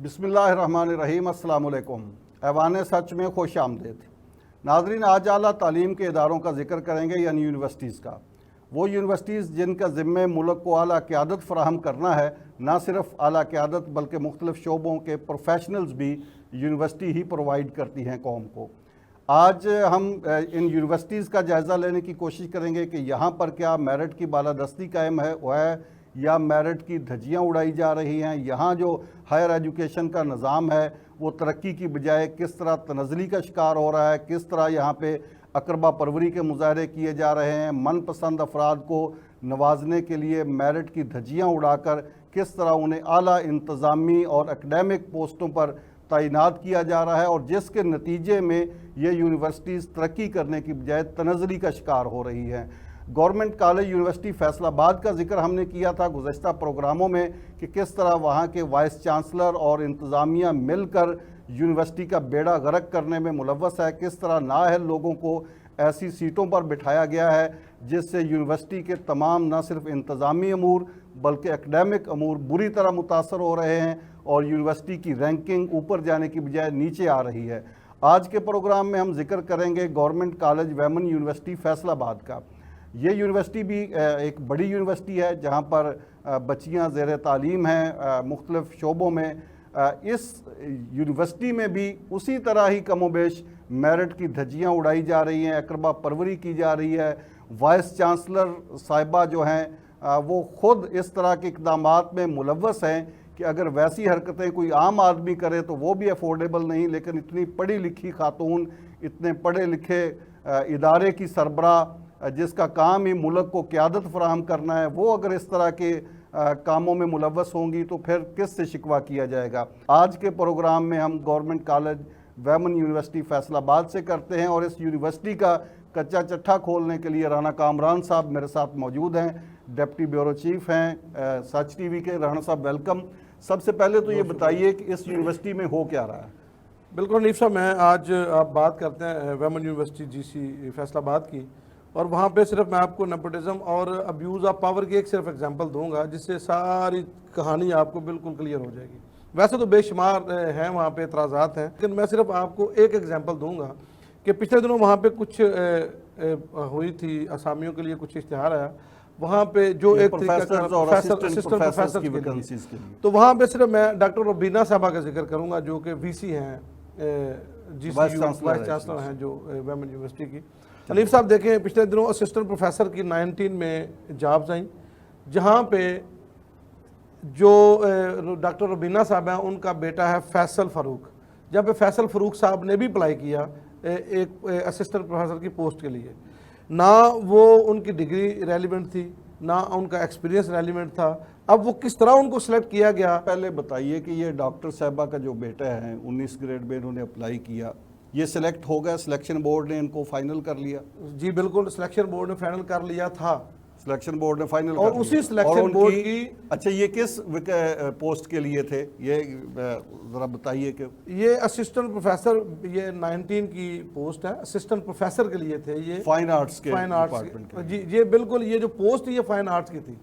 بسم اللہ الرحمن الرحیم۔ السلام علیکم۔ ایوان سچ میں خوش آمدید ناظرین۔ آج اعلیٰ تعلیم کے اداروں کا ذکر کریں گے، یعنی یونیورسٹیز کا۔ وہ یونیورسٹیز جن کا ذمہ ملک کو اعلیٰ قیادت فراہم کرنا ہے، نہ صرف اعلیٰ قیادت بلکہ مختلف شعبوں کے پروفیشنلز بھی یونیورسٹی ہی پرووائڈ کرتی ہیں قوم کو۔ آج ہم ان یونیورسٹیز کا جائزہ لینے کی کوشش کریں گے کہ یہاں پر کیا میرٹ کی بالادستی قائم ہے یا میرٹ کی دھجیاں اڑائی جا رہی ہیں۔ یہاں جو ہائر ایجوکیشن کا نظام ہے وہ ترقی کی بجائے کس طرح تنزلی کا شکار ہو رہا ہے، کس طرح یہاں پہ اقربا پروری کے مظاہرے کیے جا رہے ہیں، من پسند افراد کو نوازنے کے لیے میرٹ کی دھجیاں اڑا کر کس طرح انہیں اعلیٰ انتظامی اور اکیڈمک پوسٹوں پر تعینات کیا جا رہا ہے، اور جس کے نتیجے میں یہ یونیورسٹیز ترقی کرنے کی بجائے تنزلی کا شکار ہو رہی ہیں۔ گورنمنٹ کالج یونیورسٹی فیصل آباد کا ذکر ہم نے کیا تھا گزشتہ پروگراموں میں کہ کس طرح وہاں کے وائس چانسلر اور انتظامیہ مل کر یونیورسٹی کا بیڑا غرق کرنے میں ملوث ہے، کس طرح نااہل لوگوں کو ایسی سیٹوں پر بٹھایا گیا ہے جس سے یونیورسٹی کے تمام نہ صرف انتظامی امور بلکہ اکیڈمک امور بری طرح متاثر ہو رہے ہیں اور یونیورسٹی کی رینکنگ اوپر جانے کی بجائے نیچے آ رہی ہے۔ آج کے پروگرام میں ہم ذکر کریں گے government college women university Faisal آباد کا۔ یہ یونیورسٹی بھی ایک بڑی یونیورسٹی ہے جہاں پر بچیاں زیر تعلیم ہیں مختلف شعبوں میں۔ اس یونیورسٹی میں بھی اسی طرح ہی کم و بیش میرٹ کی دھجیاں اڑائی جا رہی ہیں، اقربا پروری کی جا رہی ہے۔ وائس چانسلر صاحبہ جو ہیں وہ خود اس طرح کے اقدامات میں ملوث ہیں کہ اگر ویسی حرکتیں کوئی عام آدمی کرے تو وہ بھی افورڈیبل نہیں، لیکن اتنی پڑھی لکھی خاتون، اتنے پڑھے لکھے ادارے کی سربراہ جس کا کام ہی ملک کو قیادت فراہم کرنا ہے، وہ اگر اس طرح کے کاموں میں ملوث ہوں گی تو پھر کس سے شکوہ کیا جائے گا۔ آج کے پروگرام میں ہم government college women university Faisal آباد سے کرتے ہیں، اور اس یونیورسٹی کا کچا چٹھا کھولنے کے لیے رانا کامران صاحب میرے ساتھ موجود ہیں، ڈپٹی بیورو چیف ہیں سچ ٹی وی کے۔ رانا صاحب ویلکم۔ سب سے پہلے تو یہ بتائیے کہ اس یونیورسٹی میں ہو کیا رہا ہے؟ بالکل حنیف صاحب، میں آج آپ بات کرتے ہیں ویمن یونیورسٹی جی سی فیصل آباد کی، اور وہاں پہ صرف میں آپ کو نیپوٹزم اور ابیوز آف پاور کی ایک صرف ایگزامپل دوں گا جس سے ساری کہانی آپ کو بالکل کلیئر ہو جائے گی۔ ویسے تو بے شمار ہیں وہاں پہ اعتراضات ہیں، لیکن میں صرف آپ کو ایک ایگزامپل دوں گا کہ پچھلے دنوں وہاں پہ کچھ ہوئی تھی اسامیوں کے لیے کچھ اشتہار آیا وہاں پہ جو ایک پروفیسر کی ویکنسیز کے لیے، تو وہاں پہ صرف میں ڈاکٹر ربینہ صاحبہ کا ذکر کروں گا جو کہ وی سی ہیں، وائس چانسلر ہیں جو ویمن یونیورسٹی کی۔ حنیف صاحب دیکھیں، پچھلے دنوں اسسٹنٹ پروفیسر کی 19 میں جابز آئیں، جہاں پہ جو ڈاکٹر ربینہ صاحب ہیں ان کا بیٹا ہے فیصل فاروق، جہاں پہ فیصل فاروق صاحب نے بھی اپلائی کیا ایک اسسٹنٹ پروفیسر کی پوسٹ کے لیے۔ نہ وہ ان کی ڈگری ریلیونٹ تھی، نہ ان کا ایکسپیرینس ریلیونٹ تھا، اب وہ کس طرح ان کو سلیکٹ کیا گیا۔ پہلے بتائیے کہ یہ ڈاکٹر صاحبہ کا جو بیٹا ہے 19 گریڈ میں انہوں نے اپلائی کیا، یہ سلیکٹ ہو گیا؟ سلیکشن بورڈ نے ان کو فائنل کر لیا؟ جی بالکل، سلیکشن بورڈ نے فائنل کر لیا تھا، سلیکشن بورڈ نے فائنل اور اسی سلیکشن بورڈ کی اچھا یہ کس پوسٹ کے لیے تھے یہ ذرا بتائیے کہ یہ اسسٹنٹ پروفیسر، یہ 19 کی پوسٹ ہے، اسسٹنٹ پروفیسر کے لیے تھے، یہ فائن آرٹس کے ڈپارٹمنٹ۔ جی یہ بالکل، یہ جو پوسٹ یہ فائن آرٹس کی تھی،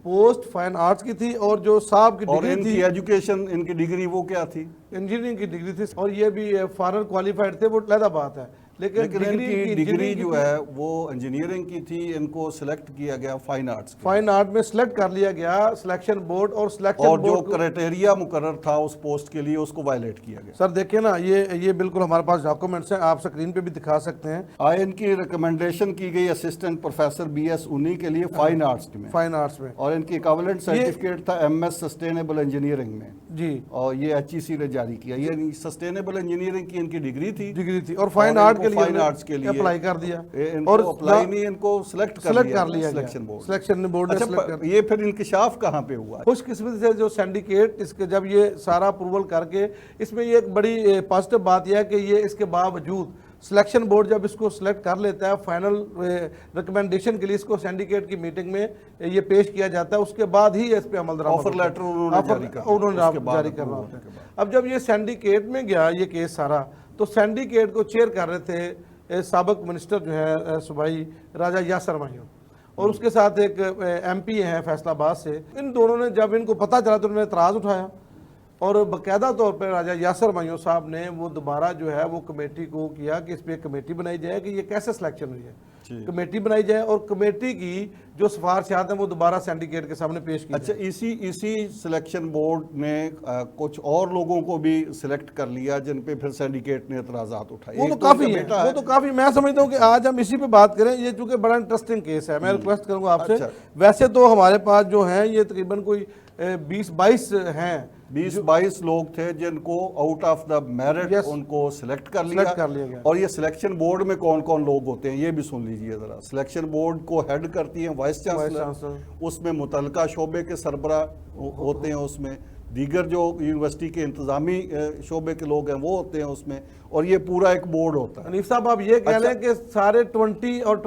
پوسٹ فائن آرٹس کی تھی، اور جو صاحب کی ڈگری تھی ایجوکیشن، ان کی ڈگری وہ کیا تھی؟ انجینئرنگ کی ڈگری تھی، اور یہ بھی فارن کوالیفائڈ تھے، وہ علیحدہ بات ہے، لیکن ان کی ڈگری جو ہے وہ انجینئرنگ کی تھی، ان کو سلیکٹ کیا گیا فائن آرٹس، فائن آرٹ میں سلیکٹ کر لیا گیا سلیکشن بورڈ، اور سلیکشن اور جو کرائٹیریا مقرر تھا اس پوسٹ کے لیے اس کو وائلیٹ کیا گیا۔ سر دیکھیں نا، یہ بالکل ہمارے پاس ڈاکومنٹس ہیں، آپ سکرین پہ بھی دکھا سکتے ہیں۔ ان کی ریکمنڈیشن کی گئی اسسٹنٹ پروفیسر BS 19 کے لیے فائن آرٹس میں، اور ان کی ایکویولنٹ سرٹیفکیٹ تھا MS سسٹینیبل انجینئرنگ میں، جی، اور یہ HEC نے جاری کیا۔ یہ سسٹینیبل انجینئرنگ کی ان کی ڈگری تھی، اور فائن آرٹ کے لیے اپلائی کر دیا، اور اپلائی نہیں، ان کو سلیکٹ کر لیا سلیکشن بورڈ نے سلیکٹ کر۔ یہ پھر انکشاف کہاں پہ ہوا؟ خوش قسمتی سے جو سینڈیکیٹ اس کے جب یہ سارا اپروول کر کے، اس میں یہ ایک بڑی پازیٹیو بات یہ ہے کہ یہ اس کے باوجود سلیکشن بورڈ جب اس کو سلیکٹ کر لیتا ہے فائنل ریکمنڈیشن کے لیے، اس کو سینڈیکیٹ کی میٹنگ میں یہ پیش کیا جاتا ہے، اس کے بعد ہی اس پہ عمل درآمد آفر لیٹر انہوں نے جاری کرنا ہوتا ہے۔ اب جب یہ سینڈیکیٹ میں گیا یہ کیس سارا، تو سینڈیکیٹ کو چیئر کر رہے تھے سابق منسٹر جو ہے صوبائی راجہ یاسر ماہیوں، اور اس کے ساتھ ایک MP ہیں فیصل آباد سے۔ ان دونوں نے جب ان کو پتہ چلا تو انہوں نے اعتراض اٹھایا، اور باقاعدہ طور پر راجہ یاسر مایوں صاحب نے وہ دوبارہ جو ہے وہ کمیٹی کو کیا کہ اس پہ ایک کمیٹی بنائی جائے کہ یہ کیسے سلیکشن ہوئی ہے، کمیٹی بنائی جائے اور کمیٹی کی جو سفارشات ہیں وہ دوبارہ سینڈیکیٹ کے سامنے پیش کی اچھا اسی سلیکشن بورڈ نے کچھ اور لوگوں کو بھی سلیکٹ کر لیا جن پہ پھر سینڈیکیٹ نے اعتراضات اٹھائے. وہ تو کافی ہے، وہ تو کافی. میں سمجھتا ہوں کہ آج ہم اسی پہ بات کریں. یہ چونکہ بڑا انٹرسٹنگ کیس ہے، میں ریکویسٹ کروں گا آپ سے. ویسے تو ہمارے پاس جو ہیں یہ تقریباً کوئی 20-22 ہیں، 20-22 لوگ تھے جن کو آؤٹ آف دا میرٹ ان کو سلیکٹ کر لیا گیا. اور یہ سلیکشن بورڈ میں کون کون لوگ ہوتے ہیں یہ بھی سن لیجئے ذرا. سلیکشن بورڈ کو ہیڈ کرتی ہیں وائس چانسلر، اس میں متعلقہ شعبے کے سربراہ ہوتے ہیں، اس میں دیگر جو یونیورسٹی کے انتظامی شعبے کے لوگ ہیں وہ ہوتے ہیں اس میں، اور یہ پورا ایک بورڈ ہوتا ہے. حنیف صاحب آپ یہ کہہ لیں کہ سارے 20 اور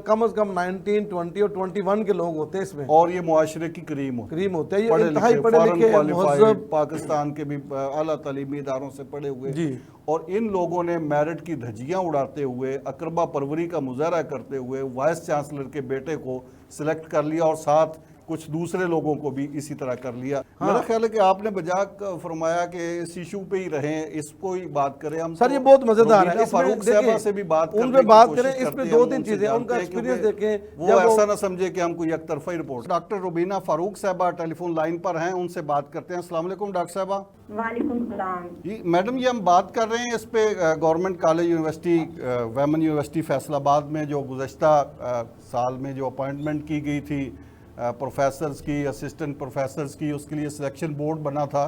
کم از کم 19, 20 اور 21 کے لوگ ہوتے ہیں اس میں، اور یہ معاشرے کی کریم ہوتے ہیں. یہ انتہائی پڑھے لکھے مہذب پاکستان کے بھی اعلیٰ تعلیمی اداروں سے پڑھے ہوئے، اور ان لوگوں نے میرٹ کی دھجیاں اڑاتے ہوئے، اقربا پروری کا مظاہرہ کرتے ہوئے وائس چانسلر کے بیٹے کو سلیکٹ کر لیا اور ساتھ کچھ دوسرے لوگوں کو بھی اسی طرح کر لیا. میرا خیال ہے کہ آپ نے بجاک فرمایا کہ اس ایشو پہ ہی رہیں، اس کو ہی بات کریں. ہم سر یہ بہت مزیدار ہے. فاروق صاحبہ سے بھی بات ان پہ بات کریں، اس پہ 2-3 چیزیں ان کا ایکسپیرینس دیکھیں، وہ ایسا نہ سمجھے کہ ہم کوئی یک طرفہ رپورٹ. ڈاکٹر روبینہ فاروق صاحبہ ٹیلی فون لائن پر ہیں، ان سے بات کرتے ہیں. السلام علیکم ڈاکٹر صاحبہ. وعلیکم السلام. جی میڈم، یہ ہم بات کر رہے ہیں اس پہ government college university women university Faisalabad میں جو گزشتہ سال میں جو اپوائنٹمنٹ کی گئی تھی پروفیسرز کی، اسسٹنٹ پروفیسرز کی، اس کے لیے سلیکشن بورڈ بنا تھا.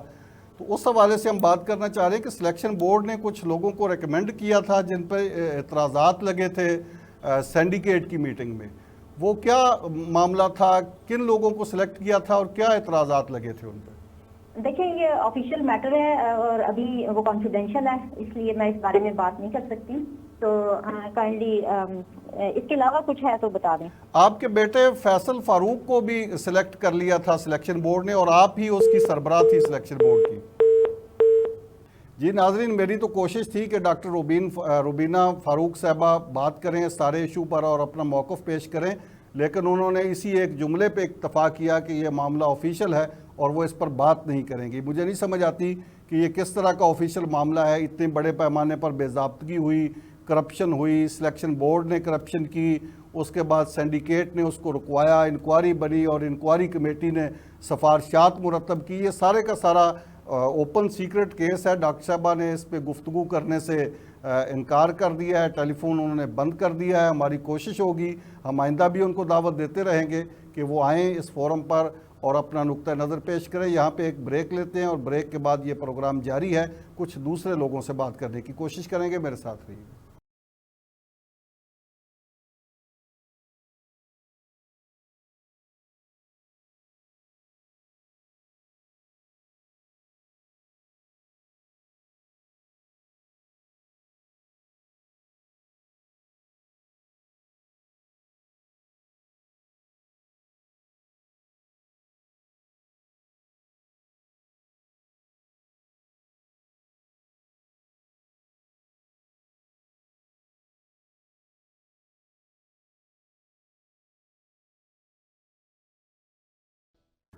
تو اس حوالے سے ہم بات کرنا چاہ رہے ہیں کہ سلیکشن بورڈ نے کچھ لوگوں کو ریکمینڈ کیا تھا جن پہ اعتراضات لگے تھے سینڈیکیٹ کی میٹنگ میں. وہ کیا معاملہ تھا؟ کن لوگوں کو سلیکٹ کیا تھا اور کیا اعتراضات لگے تھے ان پہ؟ دیکھیں یہ آفیشیل میٹر ہے اور ابھی وہ کانفیڈینشیل ہے، اس لیے میں اس بارے میں بات نہیں کر سکتی. تو کائنڈلی اس کے علاوہ کچھ ہے تو بتا دیں. آپ کے بیٹے فیصل فاروق کو بھی سلیکٹ کر لیا تھا سلیکشن بورڈ نے، اور آپ ہی اس کی سربراہ تھی سلیکشن بورڈ کی. جی ناظرین، میری تو کوشش تھی کہ ڈاکٹر روبینہ فاروق صاحبہ بات کریں اس سارے ایشو پر اور اپنا موقف پیش کریں، لیکن انہوں نے اسی ایک جملے پہ اکتفا کیا کہ یہ معاملہ آفیشیل ہے اور وہ اس پر بات نہیں کریں گی. مجھے نہیں سمجھ آتی کہ یہ کس طرح کا آفیشیل معاملہ ہے. اتنے بڑے پیمانے پر بے ضابطگی ہوئی، کرپشن ہوئی، سلیکشن بورڈ نے کرپشن کی، اس کے بعد سینڈیکیٹ نے اس کو رکوایا، انکوائری بنی اور انکوائری کمیٹی نے سفارشات مرتب کی. یہ سارے کا سارا اوپن سیکرٹ کیس ہے. ڈاکٹر صاحبہ نے اس پہ گفتگو کرنے سے انکار کر دیا ہے، ٹیلی فون انہوں نے بند کر دیا ہے. ہماری کوشش ہوگی، ہم آئندہ بھی ان کو دعوت دیتے رہیں گے کہ وہ آئیں اس فورم پر اور اپنا نقطہ نظر پیش کریں. یہاں پہ ایک بریک لیتے ہیں اور بریک کے بعد یہ پروگرام جاری ہے. کچھ دوسرے لوگوں سے بات کرنے کی کوشش کریں گے. میرے ساتھ رہیے.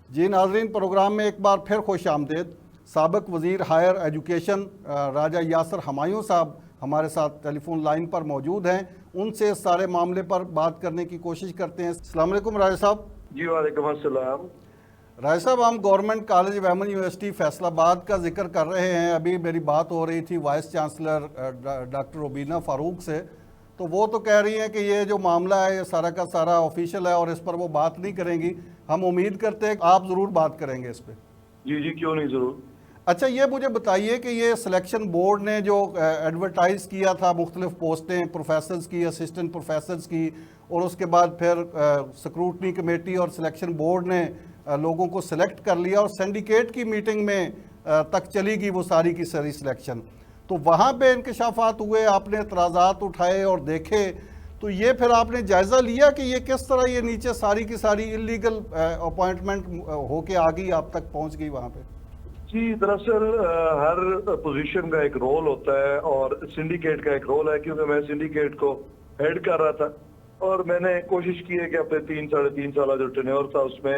جی ناظرین، پروگرام میں ایک بار پھر خوش آمدید. سابق وزیر ہائر ایجوکیشن راجہ یاسر ہمایوں صاحب ہمارے ساتھ ٹیلی فون لائن پر موجود ہیں. ان سے اس سارے معاملے پر بات کرنے کی کوشش کرتے ہیں. السلام علیکم راجہ صاحب. جی وعلیکم السلام. راجہ صاحب، ہم government college women university Faisal آباد کا ذکر کر رہے ہیں. ابھی میری بات ہو رہی تھی وائس چانسلر ڈاکٹر روبینہ فاروق سے، تو وہ تو کہہ رہی ہیں کہ یہ جو معاملہ ہے یہ سارا کا سارا آفیشیل ہے اور اس پر وہ بات نہیں کریں گی. ہم امید کرتے ہیں کہ آپ ضرور بات کریں گے اس پہ. جی کیوں نہیں، ضرور. اچھا یہ مجھے بتائیے کہ یہ سلیکشن بورڈ نے جو ایڈورٹائز کیا تھا مختلف پوسٹیں پروفیسرز کی، اسسٹنٹ پروفیسرز کی، اور اس کے بعد پھر سکروٹنی کمیٹی اور سلیکشن بورڈ نے لوگوں کو سلیکٹ کر لیا اور سینڈیکیٹ کی میٹنگ میں تک چلی گئی وہ ساری کی ساری سلیکشن. تو وہاں پہ انکشافات ہوئے، آپ نے اعتراضات اٹھائے اور دیکھے، تو یہ پھر آپ نے جائزہ لیا کہ یہ کس طرح یہ نیچے ساری کی ساری انلیگل اپوائنٹمنٹ ہو کے آ گئی، آپ تک پہنچ گئی وہاں پہ؟ جی دراصل ہر پوزیشن کا ایک رول ہوتا ہے اور سنڈیکیٹ کا ایک رول ہے، کیونکہ میں سنڈیکیٹ کو ہیڈ کر رہا تھا اور میں نے کوشش کی ہے کہ اپنے 3 ساڑھے 3 سالہ جو ٹینیور تھا اس میں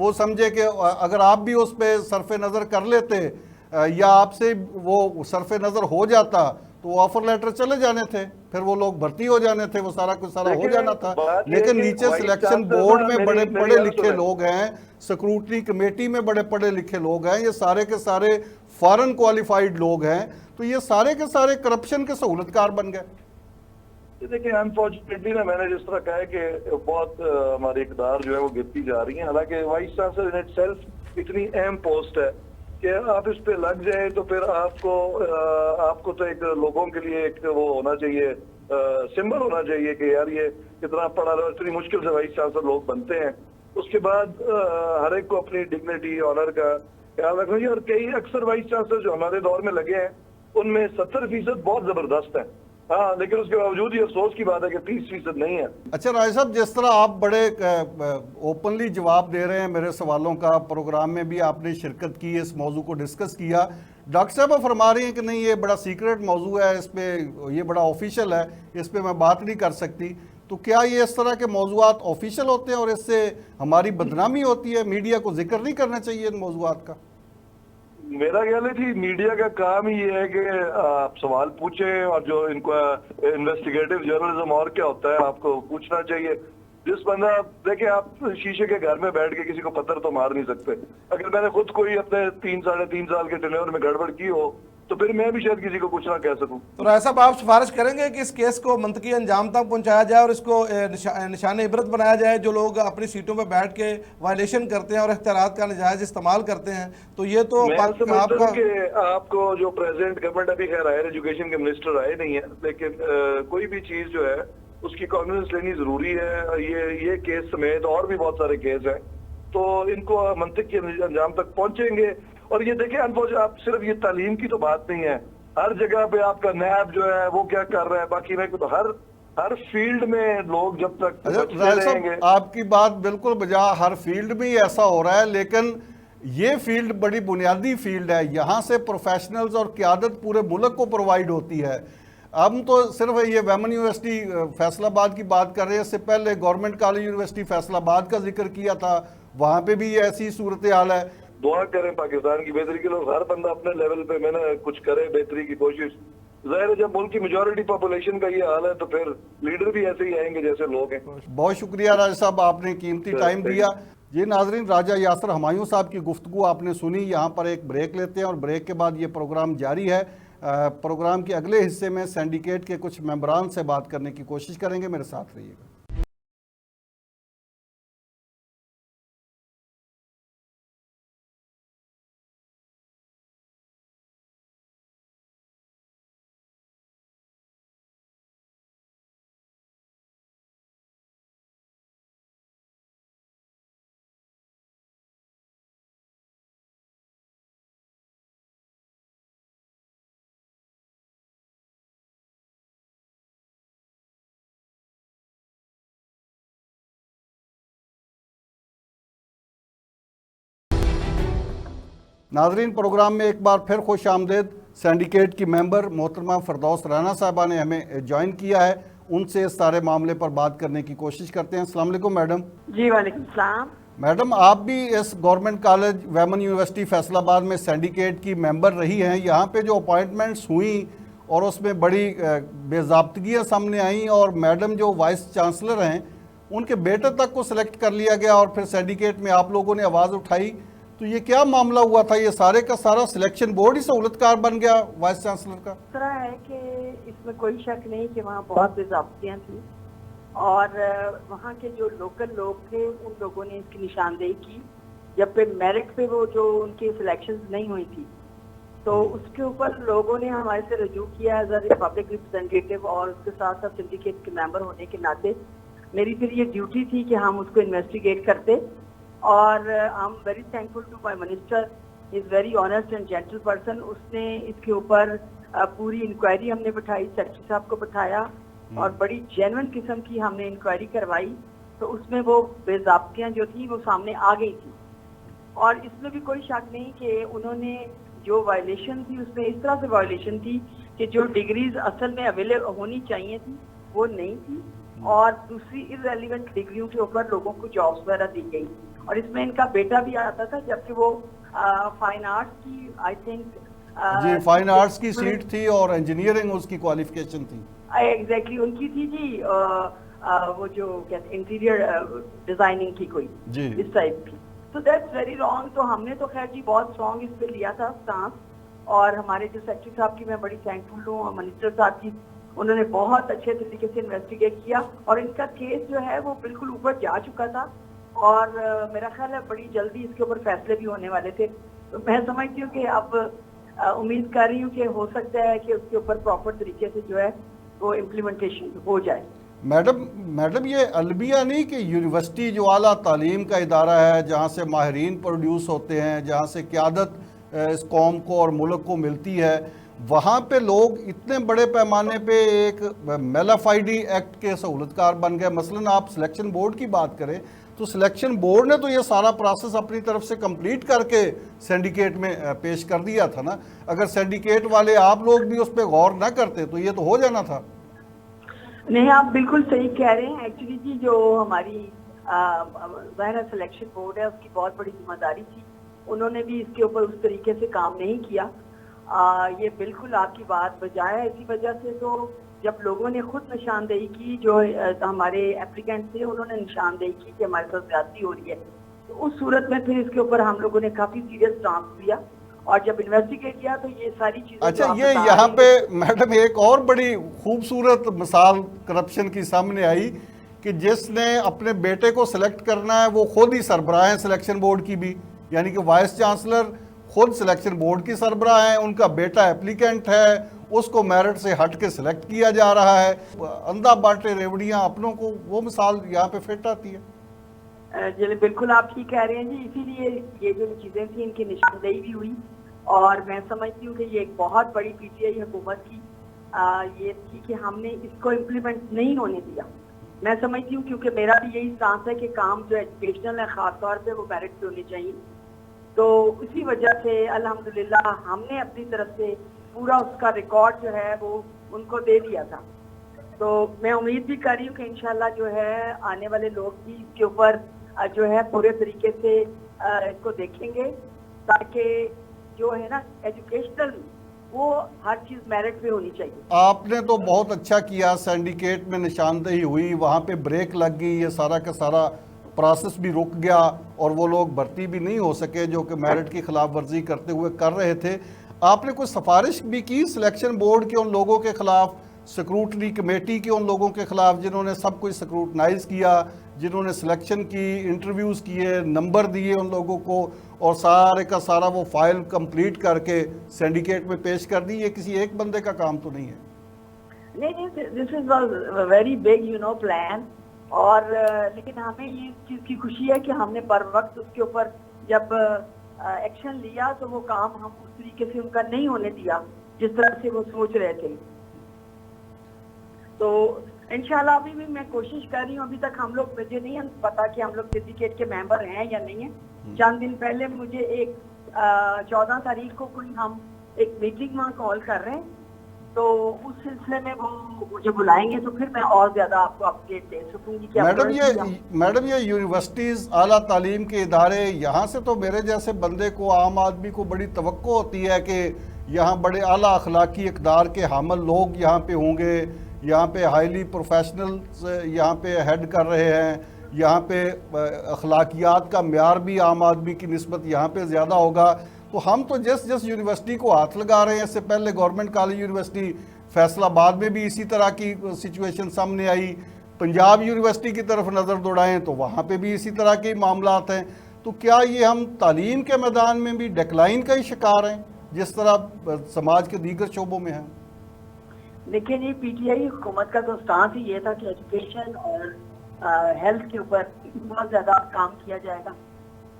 وہ سمجھے کہ اگر آپ بھی اس پہ صرف نظر کر لیتے یا آپ سے وہ صرف نظر ہو جاتا تو وہ آفر لیٹر چلے جانے تھے, پھر وہ لوگ بھرتی ہو جانے تھے, وہ سارا کچھ سارا ہو جانا تھا. لیکن نیچے سلیکشن بورڈ میں بڑے پڑھے لکھے لوگ ہیں, سیکورٹی کمیٹی میں بڑے پڑھے لکھے لوگ ہیں, یہ سارے کے سارے فارن کوالیفائیڈ لوگ ہیں, تو یہ سارے کے سارے کرپشن کے سہولت کار بن گئے. دیکھیں انفارچونیٹلی نا, میں نے جس طرح کہا ہے کہ بہت ہماری اقدار جو ہے وہ گرتی جا رہی ہیں, حالانکہ vice chancellor in it self اتنی اہم پوسٹ ہے کہ آپ اس پہ لگ جائیں تو پھر آپ کو تو ایک لوگوں کے لیے ایک وہ ہونا چاہیے, سمبل ہونا چاہیے کہ یار یہ کتنا پڑھا رہا, اتنی مشکل سے وائس چانسلر لوگ بنتے ہیں. اس کے بعد ہر ایک کو اپنی ڈگنیٹی آنر کا خیال رکھنا چاہیے. اور کئی اکثر وائس چانسلر جو ہمارے دور میں لگے ہیں ان میں 70% بہت زبردست ہیں, ہاں, لیکن اس کے باوجود یہ افسوس کی بات ہے کہ 30% نہیں ہے. اچھا راجہ صاحب, جس طرح آپ بڑے اوپنلی جواب دے رہے ہیں میرے سوالوں کا, پروگرام میں بھی آپ نے شرکت کی, اس موضوع کو ڈسکس کیا, ڈاکٹر صاحب آپ فرما رہے ہیں کہ نہیں یہ بڑا سیکرٹ موضوع ہے, اس پہ یہ بڑا آفیشیل ہے, اس پہ میں بات نہیں کر سکتی. تو کیا یہ اس طرح کے موضوعات آفیشیل ہوتے ہیں اور اس سے ہماری بدنامی ہوتی ہے, میڈیا کو ذکر نہیں کرنا چاہیے ان موضوعات کا؟ میرا خیال ہے کہ میڈیا کا کام ہی یہ ہے کہ آپ سوال پوچھیں, اور جو ان کو انویسٹیگیٹو جرنلزم اور کیا ہوتا ہے آپ کو پوچھنا چاہیے. جس بندہ, دیکھیں آپ شیشے کے گھر میں بیٹھ کے کسی کو پتھر تو مار نہیں سکتے. اگر میں نے خود کوئی اپنے 3-3.5 سال کے ٹینیور میں گڑبڑ کی ہو تو پھر میں بھی شاید کسی کو کچھ نہ کہہ سکوں. تو راجہ صاحب آپ سفارش کریں گے کہ اس کیس کو منطقی انجام تک پہنچایا جائے اور اس کو نشان عبرت بنایا جائے؟ جو لوگ اپنی سیٹوں پہ بیٹھ کے وائلیشن کرتے ہیں اور اختیارات کا ناجائز استعمال کرتے ہیں, تو یہ تو میں آپ سمجھتا کا ہوں کہ آپ کو جو پریزیڈنٹ گورنمنٹ ابھی خیر ہائر ایجوکیشن کے منسٹر آئے نہیں ہیں, لیکن کوئی بھی چیز جو ہے اس کی کانفیڈنس لینی ضروری ہے. یہ کیس سمیت اور بھی بہت سارے کیس ہیں, تو ان کو منطق کے انجام تک پہنچیں گے. اور یہ دیکھیں آپ صرف یہ تعلیم کی تو بات نہیں ہے, ہر جگہ پہ آپ کا نیب جو ہے وہ کیا کر رہا ہے, باقی میں تو ہر فیلڈ میں لوگ جب تک بچتے رہیں گے. آپ کی بات بالکل بجا, ہر فیلڈ میں ہی ایسا ہو رہا ہے, لیکن یہ فیلڈ بڑی بنیادی فیلڈ ہے, یہاں سے پروفیشنلز اور قیادت پورے ملک کو پرووائڈ ہوتی ہے. ہم تو صرف یہ ویمن یونیورسٹی فیصل آباد کی بات کر رہے ہیں, اس سے پہلے گورنمنٹ کالج یونیورسٹی فیصل آباد کا ذکر کیا تھا, وہاں پہ بھی ایسی صورتحال ہے. دعا کریں پاکستان کی بہتری کے لیے, ہر بندہ اپنے لیول پہ میں نے کچھ کرے بہتری کی کوشش. ظاہر ہے جب ملک کی میجورٹی پاپولیشن کا یہ حال ہے تو پھر لیڈر بھی ایسے ہی آئیں گے جیسے لوگ ہیں. بہت شکریہ راجہ صاحب, آپ نے قیمتی ٹائم دیا. یہ ناظرین, راجہ یاسر ہمایوں صاحب کی گفتگو آپ نے سنی. یہاں پر ایک بریک لیتے ہیں اور بریک کے بعد یہ پروگرام جاری ہے. پروگرام کے اگلے حصے میں سینڈیکیٹ کے کچھ ممبران سے بات کرنے کی کوشش کریں گے, میرے ساتھ رہیے گا. ناظرین, پروگرام میں ایک بار پھر خوش آمدید. سینڈیکیٹ کی ممبر محترمہ فردوس رانا صاحبہ نے ہمیں جوائن کیا ہے, ان سے اس سارے معاملے پر بات کرنے کی کوشش کرتے ہیں. السلام علیکم میڈم. جی وعلیکم السلام. میڈم, آپ بھی اس government college women university Faisalabad میں سینڈیکیٹ کی ممبر رہی ہیں. یہاں پہ جو اپوائنٹمنٹس ہوئیں اور اس میں بڑی بے ضابطگیاں سامنے آئیں, اور میڈم جو وائس چانسلر ہیں ان کے بیٹے تک کو سلیکٹ کر لیا گیا, اور پھر سینڈیکیٹ میں آپ لوگوں نے آواز اٹھائی. تو یہ کیا معاملہ ہوا تھا؟ یہ سارے کا سارا سلیکشن بورڈ ہی سہولت کار بن گیا وائس چانسلر کا؟ اس طرح ہے کہ اس میں کوئی شک نہیں کہ وہاں بہت بے ضابطیاں تھیں, اور وہاں کے جو لوکل لوگ تھے ان لوگوں نے اس کی نشاندہی کی. جب پہ میرٹ پہ وہ جو ان کی سلیکشنز نہیں ہوئی تھی تو اس کے اوپر لوگوں نے ہمارے سے رجوع کیا ایز اے پبلک ریپرزینٹیٹیو, اور اس کے ساتھ ساتھ سنڈیکیٹ کے ممبر ہونے کے ناطے میری پھر یہ ڈیوٹی تھی کہ ہم اس کو انویسٹیگیٹ کرتے. اور I am very thankful to my minister, is very honest and gentle person. اس نے اس کے اوپر پوری انکوائری ہم نے بٹھائی, سیکرٹری صاحب کو بٹھایا, اور بڑی جینوئن قسم کی ہم نے انکوائری کروائی. تو اس میں وہ بے ضابطیاں جو تھیں وہ سامنے آ گئی تھی, اور اس میں بھی کوئی شک نہیں کہ انہوں نے جو وائلیشن تھی اس میں اس طرح سے وائلیشن تھی کہ جو ڈگریز اصل میں اویلیبل ہونی چاہیے تھی وہ نہیں تھی, اور دوسری ارریلیونٹ ڈگریوں کے اوپر لوگوں کو جابس وغیرہ دی گئی. اور اس میں ان کا بیٹا بھی آتا تھا، جبکہ وہ فائن آرٹس کی آئی تھنک جی فائن آرٹس کی سیٹ تھی اور انجینئرنگ اس کی کوالیفیکیشن تھی. ایگزیکٹلی ان کی تھی جی، وہ جو کہتے انٹیریئر ڈیزائننگ کی کوئی جی. اس ٹائپ کی. تو دیٹس ویری رانگ. تو ہم نے تو خیر جی بہت اسٹرانگ اس پہ لیا تھا اسٹانس، اور ہمارے جو سیکرٹری صاحب کی میں بڑی تھینکفل ہوں، اور منسٹر صاحب کی، انہوں نے بہت اچھے طریقے سے انویسٹیگیٹ کیا، اور ان کا کیس جو ہے وہ بالکل اوپر جا چکا تھا، اور میرا خیال ہے بڑی جلدی اس کے اوپر فیصلے بھی ہونے والے تھے. تو میں سمجھتی ہوں کہ اب امید کر رہی ہوں کہ ہو سکتا ہے کہ اس کے اوپر پراپر طریقے سے جو ہے وہ امپلیمنٹیشن ہو جائے. میڈم یہ البیہ نہیں کہ یونیورسٹی جو اعلیٰ تعلیم کا ادارہ ہے، جہاں سے ماہرین پروڈیوس ہوتے ہیں، جہاں سے قیادت اس قوم کو اور ملک کو ملتی ہے، وہاں پہ لوگ اتنے بڑے پیمانے پہ ایک میلافائڈی ایکٹ کے سہولتکار بن گئے. مثلا آپ سلیکشن بورڈ کی بات کریں تو سلیکشن بورڈ نے تو یہ سارا پروسیس اپنی طرف سے کمپلیٹ کر کے سینڈیکیٹ میں پیش کر دیا تھا نا. اگر سینڈیکیٹ والے آپ لوگ بھی اس پہ غور نہ کرتے تو یہ تو ہو جانا تھا. نہیں آپ بالکل صحیح کہہ رہے ہیں. ایکچولی جی جو ہماری ظاہر سلیکشن بورڈ ہے اس کی بہت بڑی ذمہ داری تھی، انہوں نے بھی اس کے اوپر اس طریقے سے کام نہیں کیا. یہ بالکل آپ کی بات بجائے. اسی وجہ سے تو جب لوگوں نے خود نشاندہی کی، جو ہمارے اپلیکینٹ تھے انہوں نے نشاندہی کی کہ ہمارے ساتھ زیادتی ہو رہی ہے، تو اس صورت میں پھر اس کے اوپر ہم لوگوں نے کافی سیریس اسٹانس لیا، اور جب انویسٹیگیٹ کیا تو یہ ساری چیزیں. اچھا یہ یہاں پہ میڈم ایک اور بڑی خوبصورت مثال کرپشن کی سامنے آئی کہ جس نے اپنے بیٹے کو سلیکٹ کرنا ہے وہ خود ہی سربراہ ہیں سلیکشن بورڈ کی بھی، یعنی کہ وائس چانسلر خود سلیکشن بورڈ کی سربراہ ہیں، ان کا بیٹا اپلیکینٹ ہے، اس کو میرٹ سے ہٹ کے سلیکٹ کیا جا رہا ہے. اندھا بانٹے ریوڑیاں اپنوں کو، وہ مثال یہاں پہ فٹ آتی ہے. جی بالکل آپ ٹھیک کہہ رہے ہیں جی. اسی لیے یہ جو چیزیں تھیں ان کی نشاندہی بھی ہوئی، اور میں سمجھتی ہوں کہ یہ ایک بہت بڑی پی ٹی آئی حکومت کی یہ تھی کہ ہم نے اس کو امپلیمنٹ نہیں ہونے دیا. میں سمجھتی ہوں کیونکہ میرا بھی یہی سانس ہے کہ کام جو ایجوکیشنل ہے خاص طور پہ وہ میرٹ پہ ہونے چاہیے. تو اسی وجہ سے الحمدللہ ہم نے اپنی طرف سے پورا اس کا ریکارڈ جو ہے وہ ان کو دے دیا تھا. تو میں امید بھی کر رہی ہوں کہ انشاءاللہ جو ہے آنے والے لوگ بھی اس کے اوپر جو ہے پورے طریقے سے اس کو دیکھیں گے، تاکہ جو ہے نا ایجوکیشنل وہ ہر چیز میرٹ پہ ہونی چاہیے. آپ نے تو بہت اچھا کیا، سینڈیکیٹ میں نشاندہی ہوئی، وہاں پہ بریک لگ گئی، یہ سارا کا سارا پروسیس بھی رک گیا اور وہ لوگ بھرتی بھی نہیں ہو سکے جو کہ میرٹ کی خلاف ورزی کرتے ہوئے کر رہے تھے. آپ نے کوئی سفارش بھی کی سلیکشن بورڈ کے ان لوگوں کے خلاف، سکروٹنی کمیٹی کے ان لوگوں کے خلاف جنہوں نے سب کچھ سکروٹنائز کیا، جنہوں نے سلیکشن کی، انٹرویوز کیے، نمبر دیے ان لوگوں کو، اور سارے کا سارا وہ فائل کمپلیٹ کر کے سینڈیکیٹ میں پیش کر دی؟ یہ کسی ایک بندے کا کام تو نہیں ہے. نہیں دس از ویری بگ پلان. اور لیکن ہمیں یہ چیز کی خوشی ہے کہ ہم نے بر وقت اس کے اوپر جب ایکشن لیا تو وہ کام ہم اس طریقے سے ان کا نہیں ہونے دیا جس طرح سے وہ سوچ رہے تھے. تو انشاءاللہ ابھی بھی میں کوشش کر رہی ہوں. ابھی تک ہم لوگ، مجھے نہیں پتا کہ ہم لوگ سینڈیکیٹ کے ممبر ہیں یا نہیں ہیں. چند دن پہلے مجھے ایک 14 تاریخ کو کوئی ہم ایک میٹنگ وہاں کال کر رہے ہیں، تو اس سلسلے میں وہ مجھے بلائیں گے تو پھر میں اور زیادہ آپ کو اپڈیٹ دے سکوں گی کہ میڈم یہ یونیورسٹیز، اعلیٰ تعلیم کے ادارے، یہاں سے تو میرے جیسے بندے کو، عام آدمی کو بڑی توقع ہوتی ہے کہ یہاں بڑے اعلیٰ اخلاقی اقدار کے حامل لوگ یہاں پہ ہوں گے، یہاں پہ ہائیلی پروفیشنلز یہاں پہ ہیڈ کر رہے ہیں، یہاں پہ اخلاقیات کا معیار بھی عام آدمی کی نسبت یہاں پہ زیادہ ہوگا. تو ہم تو جس یونیورسٹی کو ہاتھ لگا رہے ہیں، اس سے پہلے government college university Faisalabad میں بھی اسی طرح کی سچویشن سامنے آئی. پنجاب یونیورسٹی کی طرف نظر دوڑائیں تو وہاں پہ بھی اسی طرح کے معاملات ہیں. تو کیا یہ ہم تعلیم کے میدان میں بھی ڈیکلائن کا ہی شکار ہیں جس طرح سماج کے دیگر شعبوں میں ہیں؟ دیکھیں جی، پی ٹی آئی حکومت کا تو سٹانس ہی یہ تھا کہ ایجوکیشن اور ہیلتھ کے اوپر بہت زیادہ کام کیا جائے گا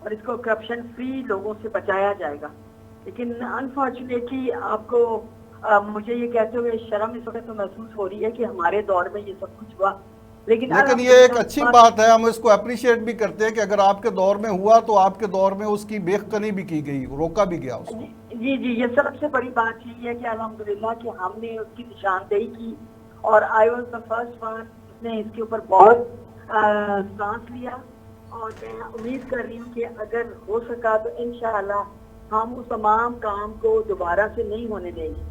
اور اس کو کرپشن فری لوگوں سے بچایا جائے گا. لیکن انفارچونیٹلی آپ کو مجھے یہ کہتے ہوئے شرم اس وقت تو محسوس ہو رہی ہے کہ ہمارے دور میں یہ سب کچھ ہوا. لیکن یہ ایک اچھی بات ہے، ہم اس کو اپریشیٹ بھی کرتے ہیں کہ اگر آپ کے دور میں ہوا تو آپ کے دور میں اس کی بیخکنی بھی کی گئی، روکا بھی گیا اس کو. جی یہ سب سے بڑی بات یہ ہے کہ الحمدللہ کہ ہم نے اس کی نشاندہی کی، اور I was the first one نے اس کے اوپر بہت سانس لیا. اور میں امید کر رہی ہوں کہ اگر ہو سکا تو انشاءاللہ ہم اس تمام کام کو دوبارہ سے نہیں ہونے دیں گے.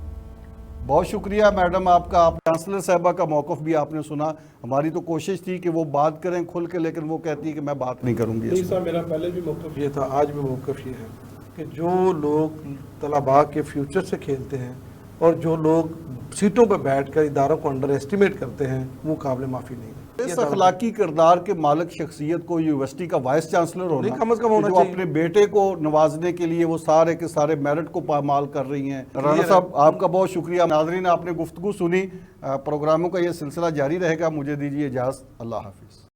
بہت شکریہ میڈم آپ کا. آپ چانسلر صاحبہ کا موقف بھی آپ نے سنا. ہماری تو کوشش تھی کہ وہ بات کریں کھل کے، لیکن وہ کہتی ہے کہ میں بات نہیں کروں گی. نہیں صاحب، میرا پہلے بھی موقف یہ تھا، آج بھی موقف یہ ہے کہ جو لوگ طلباء کے فیوچر سے کھیلتے ہیں اور جو لوگ سیٹوں پہ بیٹھ کر اداروں کو انڈر ایسٹیمیٹ کرتے ہیں وہ قابل معافی نہیں ہے. اس اخلاقی کردار کے مالک شخصیت کو یونیورسٹی کا وائس چانسلر ہونا، نہیں، کم از کم ہونا جو چاہیے. اپنے بیٹے کو نوازنے کے لیے وہ سارے کے سارے میرٹ کو پامال کر رہی ہیں. رانا صاحب آپ کا بہت شکریہ. ناظرین آپ نے گفتگو سنی. پروگراموں کا یہ سلسلہ جاری رہے گا. مجھے دیجیے اجازت. اللہ حافظ.